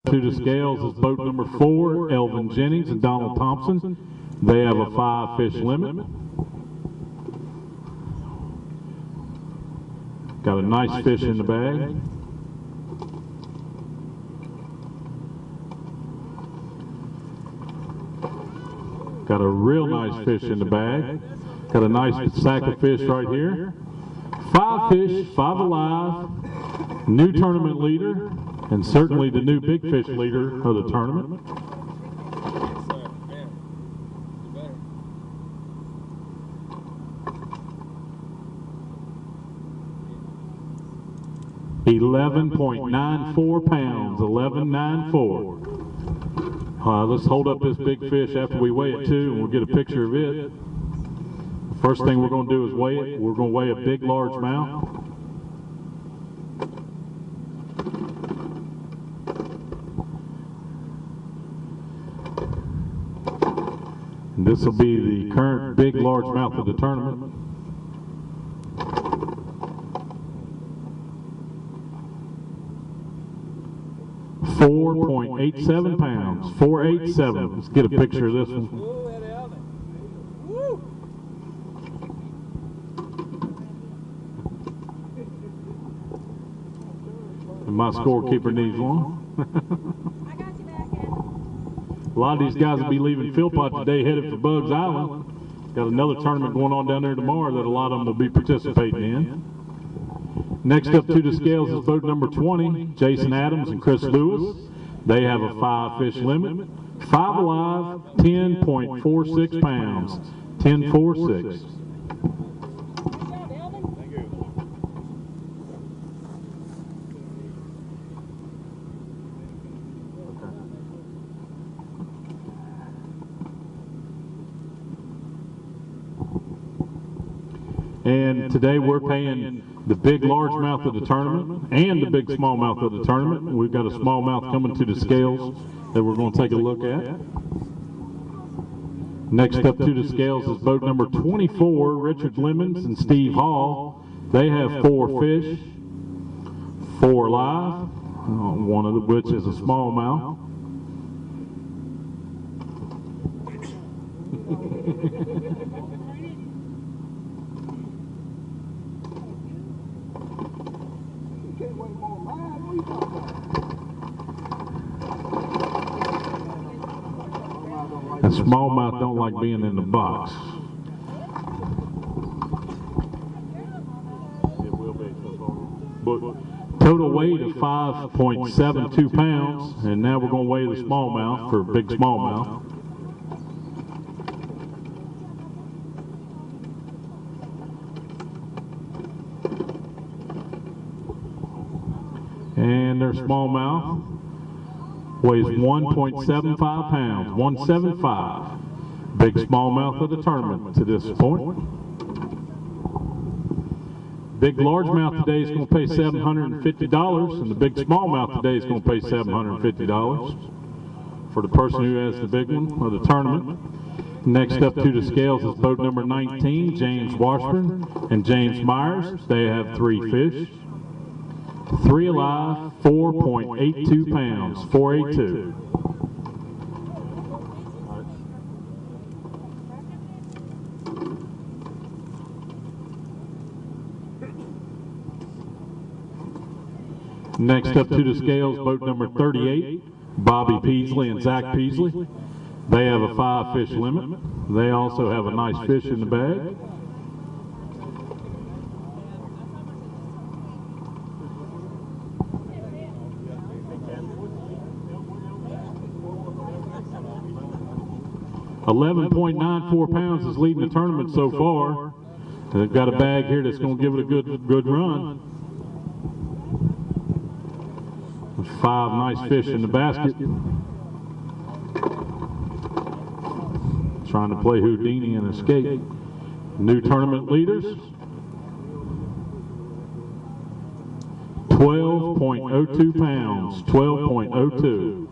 to the scales is boat number 4, Elvin Jennings and Donald Thompson. They have a 5-fish limit. Got a nice fish in the bag. Got a real nice fish in the bag. Got a nice sack of fish right here. 5 fish, 5 alive. New tournament leader, and certainly the new big fish leader of the tournament. $11.94 pounds, 11.94. Let's hold up this big fish after we weigh it too, and we'll get a picture of it. First thing we're going to do is weigh it. We're going to weigh a big largemouth. And this will be the current big largemouth of the tournament. $4.87 pounds, 487. Let's get a picture of this one. And my scorekeeper needs one. A lot of these guys will be leaving Philpott today, headed for Bugs Island. Got another tournament going on down there tomorrow that a lot of them will be participating in. Next up to the scales is boat number 20, Jason Adams and Chris Lewis. They have a 5-fish limit. 5 alive, 10.46 pounds, 10.46. And today we're paying the big largemouth of the tournament and the big smallmouth of the tournament. We've got a smallmouth coming to the scales that we're going to take a look at. Next up to the scales is boat number 24, Richard Lemons and Steve Hall. They have 4 fish, 4 live, one of which is a smallmouth. And smallmouth don't like being in the box. But total weight of 5.72 pounds, and now we're going to weigh the smallmouth for big smallmouth. And their smallmouth weighs 1.75 pounds, 175. Big smallmouth of the tournament to this point. Big largemouth today is going to pay $750, and the big smallmouth today is going to pay $750 for the person who has the big one of the tournament. Next up to the scales is boat number 19, James Washburn and James Myers. They have 3 fish. 3 alive, 4.82 pounds, 482. Next up to the scales, boat number 38, Bobby Peasley and Zach Peasley. They have a 5-fish limit. They also have a nice fish in the bag. $11.94 pounds is leading the tournament so far. They've got a bag here that's going to give it a good run. There's 5 nice fish in the basket. Trying to play Houdini and escape. New tournament leaders. 12.02 pounds, 12.02.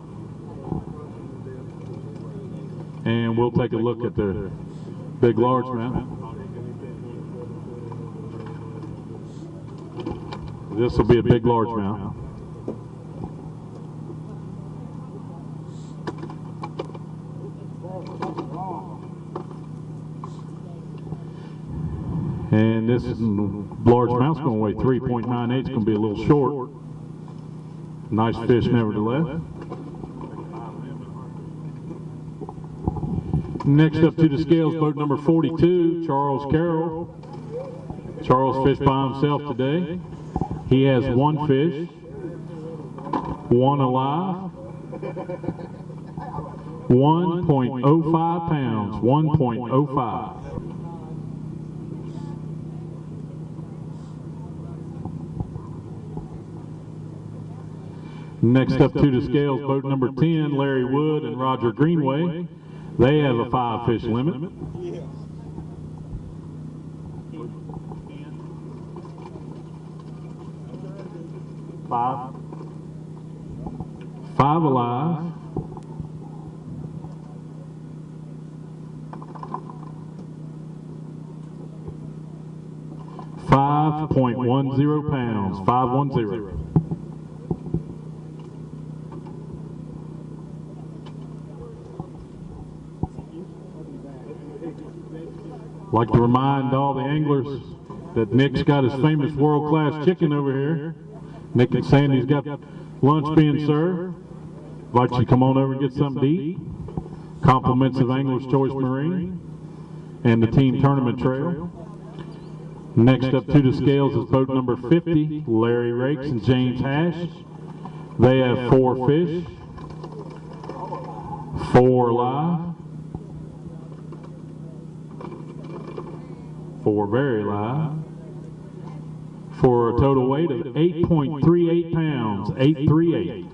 And we'll take a look at the big largemouth. This will be a big largemouth. And this largemouth's going to weigh 3.98. It's going to be a little short. Nice fish nevertheless. Next up to the scales, boat number 42, Charles Carroll. Charles fished by himself today. He has one fish, one alive, 1.05 pounds, 1.05. Next up to the scales, boat number 10, Larry Wood and Roger Greenway. They have a 5-fish limit. Five alive. .10 pounds, 510. I'd like to remind all the anglers that Nick's got his famous world-class chicken over here. Nick and Sandy's got lunch being served. Invite you to come on over and get something to eat. Compliments of Angler's Choice Marine and the team tournament trail. Next up to the scales is boat number 50, Larry Rakes and James Hash. They have 4 fish, 4 live, 4 very live, for a total weight of 8.38 pounds, 838.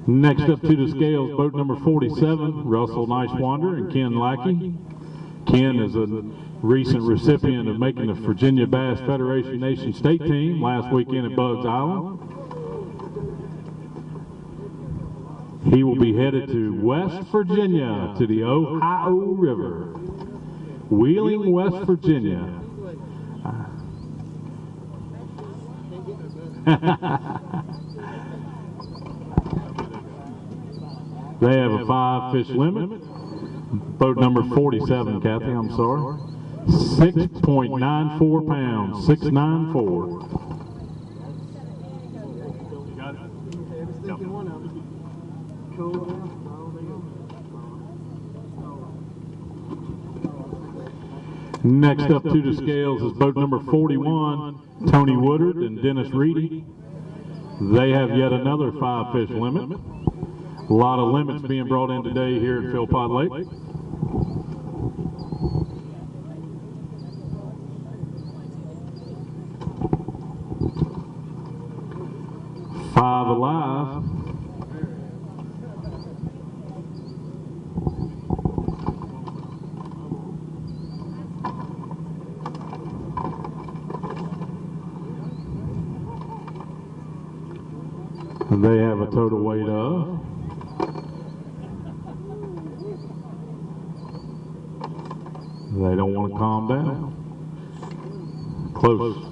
Next up to the scales, boat number 47, Russell Nicewander and Ken Lackey. Ken is a recent recipient of making the Virginia Bass Federation Nation State Team last weekend at Bugs Island. He will be headed to West Virginia, to the Ohio River. Wheeling, West Virginia. They have a 5-fish limit. Boat number 47, Kathy, I'm sorry. 6.94 pounds, 694. Next up to the scales is boat number 41, Tony Woodard and Dennis Reedy. They have yet another 5-fish limit. A lot of limits being brought in today here at Philpott Lake. Five alive. And they have a total weight of they don't want to calm down. Close.